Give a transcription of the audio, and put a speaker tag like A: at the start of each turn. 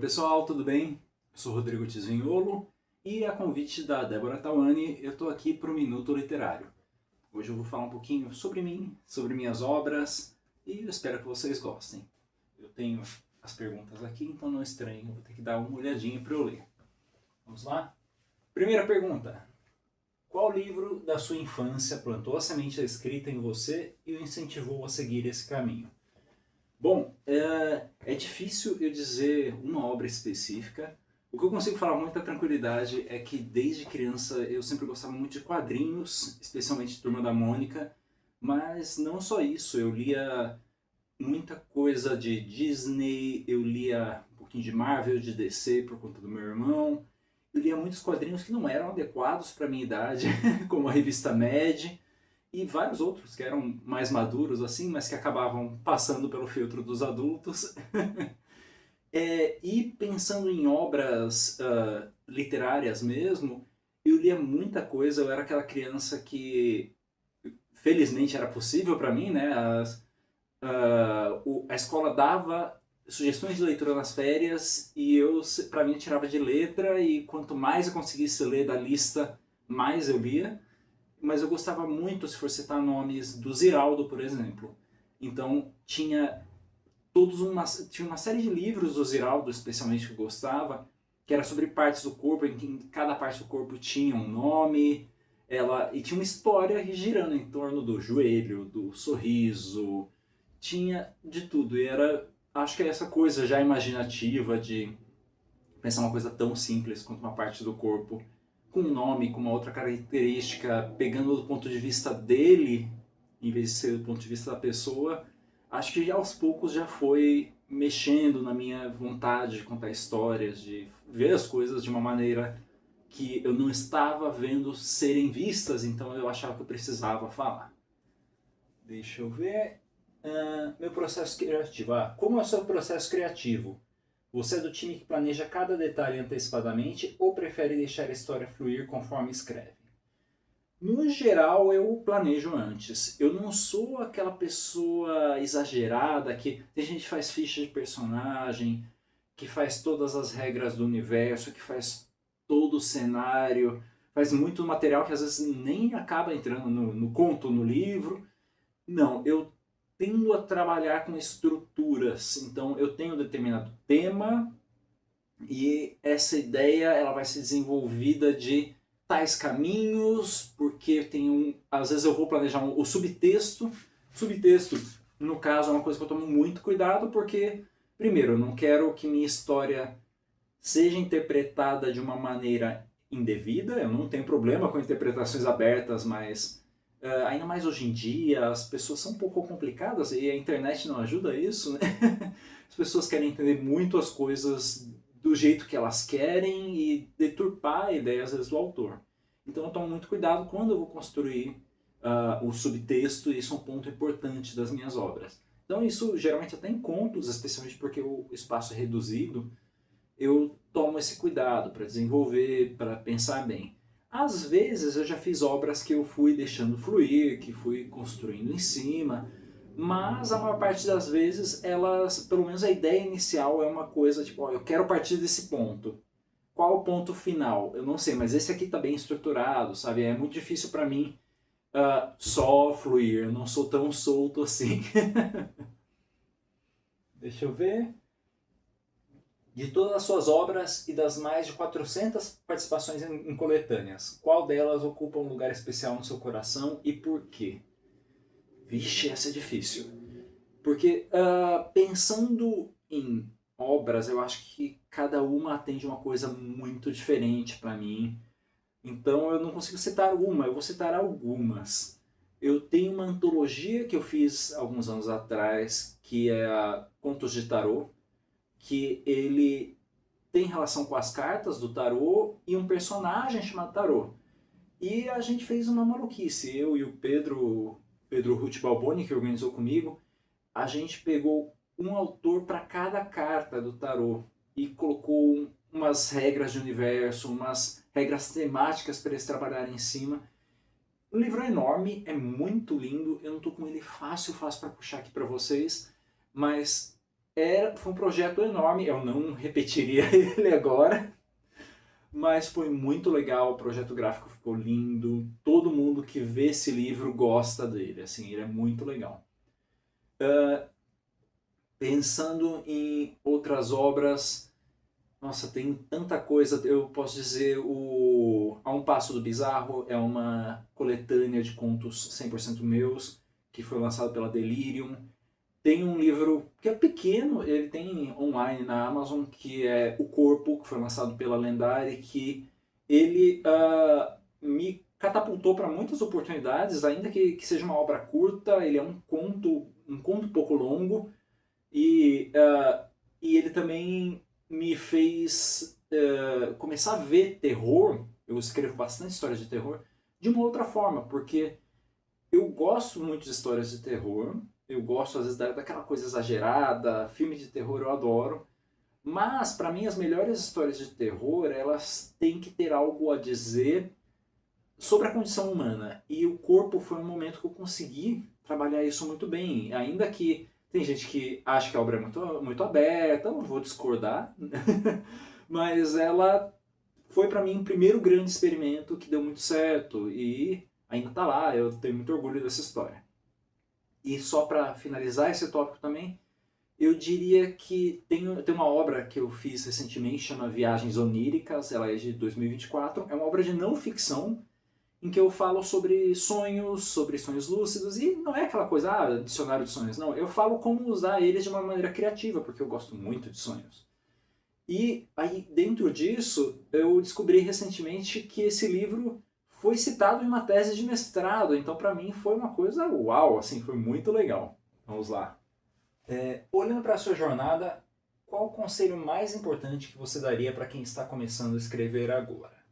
A: pessoal, tudo bem? Eu sou Rodrigo Tizinholo e a convite da Débora Tawani eu estou aqui para o Minuto Literário. Hoje eu vou falar um pouquinho sobre mim, sobre minhas obras e eu espero que vocês gostem. Eu tenho as perguntas aqui, então não estranhem, eu vou ter que dar uma olhadinha para eu ler. Vamos lá? Primeira pergunta. Qual livro da sua infância plantou a semente da escrita em você e o incentivou a seguir esse caminho? Bom, é difícil eu dizer uma obra específica. O que eu consigo falar com muita tranquilidade é que desde criança eu sempre gostava muito de quadrinhos, especialmente Turma da Mônica, mas não só isso, eu lia muita coisa de Disney, eu lia um pouquinho de Marvel, de DC por conta do meu irmão, eu lia muitos quadrinhos que não eram adequados para a minha idade, como a revista Mad, e vários outros que eram mais maduros assim, mas que acabavam passando pelo filtro dos adultos. E pensando em obras literárias mesmo, eu lia muita coisa, eu era aquela criança que felizmente era possível para mim, né? A escola dava sugestões de leitura nas férias e eu, para mim, tirava de letra e quanto mais eu conseguisse ler da lista, mais eu lia. Mas eu gostava muito, se for citar nomes, do Ziraldo, por exemplo. Então tinha tinha uma série de livros do Ziraldo, especialmente, que eu gostava, que era sobre partes do corpo, em que cada parte do corpo tinha um nome, e tinha uma história girando em torno do joelho, do sorriso, tinha de tudo. E era, acho que é essa coisa já imaginativa de pensar uma coisa tão simples quanto uma parte do corpo com um nome, com uma outra característica, pegando do ponto de vista dele, em vez de ser do ponto de vista da pessoa, acho que aos poucos já foi mexendo na minha vontade de contar histórias, de ver as coisas de uma maneira que eu não estava vendo serem vistas, então eu achava que eu precisava falar. Deixa eu ver. Meu processo criativo. Como é o seu processo criativo? Você é do time que planeja cada detalhe antecipadamente ou prefere deixar a história fluir conforme escreve? No geral, eu planejo antes. Eu não sou aquela pessoa exagerada que tem gente que faz ficha de personagem, que faz todas as regras do universo, que faz todo o cenário, faz muito material que às vezes nem acaba entrando no conto, no livro. Não, eu tendo a trabalhar com estruturas. Então eu tenho um determinado tema e essa ideia ela vai ser desenvolvida de tais caminhos, porque às vezes eu vou planejar o subtexto. Subtexto, no caso, é uma coisa que eu tomo muito cuidado, porque, primeiro, eu não quero que minha história seja interpretada de uma maneira indevida. Eu não tenho problema com interpretações abertas, mas ainda mais hoje em dia, as pessoas são um pouco complicadas e a internet não ajuda isso, né? As pessoas querem entender muito as coisas do jeito que elas querem e deturpar a ideia, às vezes, do autor. Então eu tomo muito cuidado quando eu vou construir o subtexto, e isso é um ponto importante das minhas obras. Então isso geralmente até em contos, especialmente porque o espaço é reduzido, eu tomo esse cuidado para desenvolver, para pensar bem. Às vezes eu já fiz obras que eu fui deixando fluir, que fui construindo em cima, mas a maior parte das vezes elas, pelo menos a ideia inicial é uma coisa tipo, ó, eu quero partir desse ponto. Qual o ponto final? Eu não sei, mas esse aqui está bem estruturado, sabe? É muito difícil para mim só fluir, eu não sou tão solto assim. Deixa eu ver. De todas as suas obras e das mais de 400 participações em coletâneas, qual delas ocupa um lugar especial no seu coração e por quê? Vixe, essa é difícil. Porque pensando em obras, eu acho que cada uma atende uma coisa muito diferente para mim. Então eu não consigo citar uma, eu vou citar algumas. Eu tenho uma antologia que eu fiz alguns anos atrás, que é a Contos de Tarô, que ele tem relação com as cartas do tarô e um personagem chamado Tarô. E a gente fez uma maluquice, eu e o Pedro Ruth Balboni, que organizou comigo, a gente pegou um autor para cada carta do tarô e colocou umas regras de universo, umas regras temáticas para eles trabalharem em cima. O livro é enorme, é muito lindo, eu não estou com ele fácil para puxar aqui para vocês, mas Foi um projeto enorme, eu não repetiria ele agora, mas foi muito legal, o projeto gráfico ficou lindo, todo mundo que vê esse livro gosta dele, assim, ele é muito legal. Pensando em outras obras, nossa, tem tanta coisa, eu posso dizer, A Um Passo do Bizarro é uma coletânea de contos 100% meus, que foi lançado pela Delirium. Tem um livro que é pequeno, ele tem online na Amazon, que é O Corpo, que foi lançado pela Lendare, que ele me catapultou para muitas oportunidades, ainda que seja uma obra curta, ele é um conto pouco longo, e ele também me fez começar a ver terror, eu escrevo bastante histórias de terror, de uma outra forma, porque eu gosto muito de histórias de terror, eu gosto às vezes daquela coisa exagerada, filme de terror eu adoro, mas para mim as melhores histórias de terror, elas têm que ter algo a dizer sobre a condição humana. E O Corpo foi um momento que eu consegui trabalhar isso muito bem, ainda que tem gente que acha que a obra é muito aberta, eu não vou discordar, mas ela foi para mim o primeiro grande experimento que deu muito certo e ainda está lá, eu tenho muito orgulho dessa história. E só para finalizar esse tópico também, eu diria que tem uma obra que eu fiz recentemente, chama Viagens Oníricas, ela é de 2024, é uma obra de não ficção, em que eu falo sobre sonhos lúcidos, e não é aquela coisa, dicionário de sonhos, não, eu falo como usar eles de uma maneira criativa, porque eu gosto muito de sonhos. E aí, dentro disso, eu descobri recentemente que esse livro foi citado em uma tese de mestrado, então para mim foi uma coisa uau, assim, foi muito legal. Vamos lá. Olhando para a sua jornada, qual o conselho mais importante que você daria para quem está começando a escrever agora?